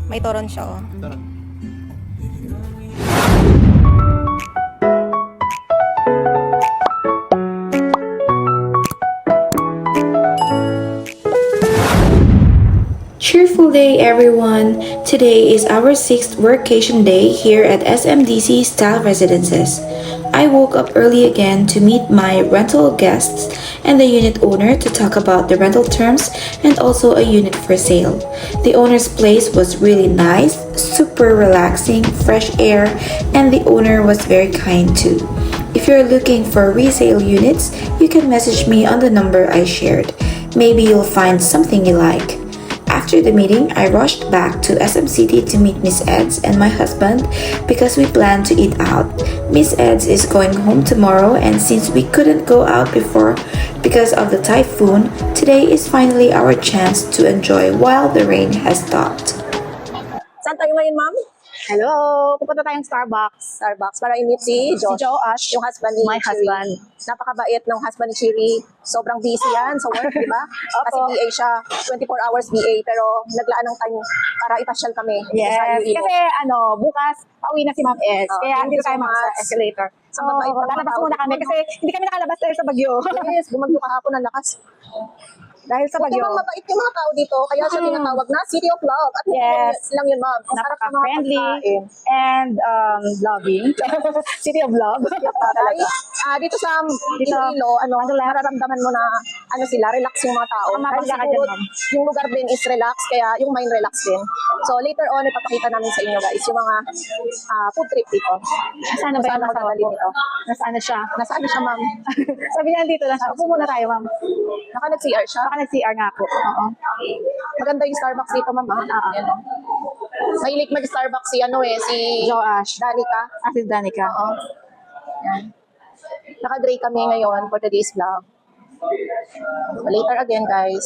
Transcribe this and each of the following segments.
May toron siya, oh. Cheerful day, everyone! Today is our 6th workation day here at SMDC Style Residences. I woke up early again to meet my rental guests and the unit owner to talk about the rental terms and also a unit for sale. The owner's place was really nice, super relaxing, fresh air, and the owner was very kind too. If you're looking for resale units, you can message me on the number I shared. Maybe you'll find something you like. After the meeting, I rushed back to SM City to meet Miss Eds and my husband because we planned to eat out. Miss Eds is going home tomorrow, and since we couldn't go out before because of the typhoon, today is finally our chance to enjoy while the rain has stopped. Saan tayo ngayon, ma'am? Hello! Pupunta tayong Starbucks. Starbucks para i-meet si Josh. Si Josh, yung husband ni my Chiri. husband. Napakabait ng husband ni Chiri. Sobrang busy yan sa work, di ba? Kasi Opo. BA siya, 24 hours BA, pero naglaan ng time para ipasyal kami. Yes, kasi bukas, pauwi na si Ma'am S. Oh, Kaya thank dito you so tayo much. sa escalator. So, Ang mabait ng lalabas tao muna kami dito, kasi hindi kami nakalabas dahil sa bagyo. Yes, bumagyo kahapon ang lakas. Dahil sa Buti bagyo. ma'am, mabait yung mga tao dito, kaya siya tinatawag na City of Love. At Yes. lang yun, ma'am. Ang sarap ng mga Napaka-friendly pagkain. and loving. City of Love. Talaga. Dito sa Iloilo, mararamdaman mo na sila, relax yung mga tao. Tama, Dahil pagka siguro, dyan, ma'am. yung lugar din is relax, kaya yung mind relax din. So later on, ipapakita namin sa inyo guys, yung mga food trip dito. Nasaan na ba Saan yung ako asawa dadalhin ko? dito? Nasaan na siya? Nasaan na siya, ma'am? Sabi niya dito lang siya. Upo muna tayo, ma'am. Naka nag-CR siya. Baka nag-CR nga po. Oo. Maganda yung Starbucks dito, ma'am. Yan. Mahilig mag-Starbucks si Josh. Danica. Sis Danica. Oo. Yan. Naka-gray kami ngayon for today's vlog. Later again, guys.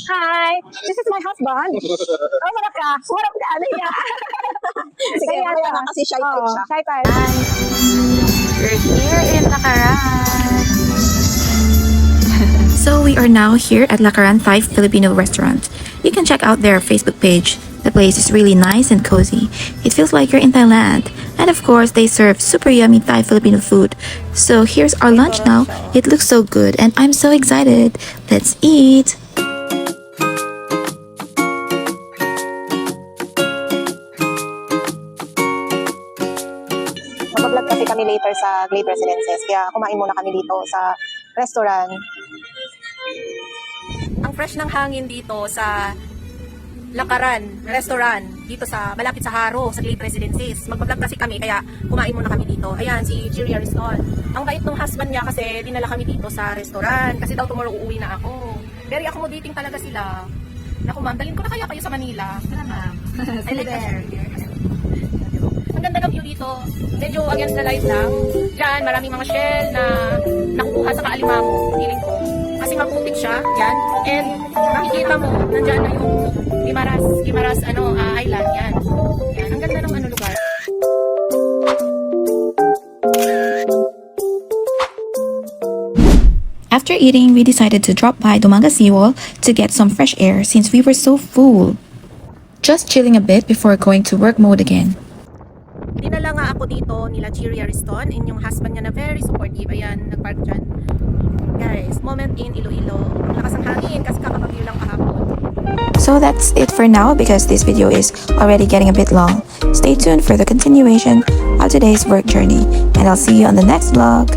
Hi! This is my husband. Oh, marap ka. Marap ka. Ano yan? Sige, Kaya kaya siya. nga kasi shy type Oo, siya. Shy type. We're here in Lakaran. So we are now here at Lakaran Thai Filipino restaurant. You can check out their Facebook page. The place is really nice and cozy. It feels like you're in Thailand. And of course, they serve super yummy Thai Filipino food. So here's our lunch now. It looks so good and I'm so excited. Let's eat! Mag-vlog kasi kami later sa Glade Residences, kaya kumain muna kami dito sa restaurant. Ang fresh ng hangin dito sa Lakaran Restaurant, dito sa malapit sa Haro, sa Glade Residences. Mag-vlog kasi kami, kaya kumain muna kami dito. Ayan, si Chiri Ariston. Ang bait ng husband niya kasi dinala kami dito sa restaurant. Kasi daw tomorrow uuwi na ako. Very accommodating talaga sila. Naku ma'am, dalhin ko na kaya kayo sa Manila. Tara ma'am. I like there. Ang ganda ng view dito. Medyo against the light lang. Diyan, maraming mga shell na nakukuha sa kaalimango. Feeling ko. Kasi maputik siya. Yan. And makikita mo, nandyan na yung Guimaras Island. Yan. Yan. Ang ganda ng lugar. After eating, we decided to drop by Domanga Seawall to get some fresh air since we were so full. Just chilling a bit before going to work mode again. Dinala nga ako dito nila Chiri Ariston and yung husband niya na very supportive. Ayan, nagpark dyan. Guys, moment in Iloilo. Ang lakas ng hangin kasi kakapag-view lang kahapon. So that's it for now because this video is already getting a bit long. Stay tuned for the continuation of today's work journey and I'll see you on the next vlog.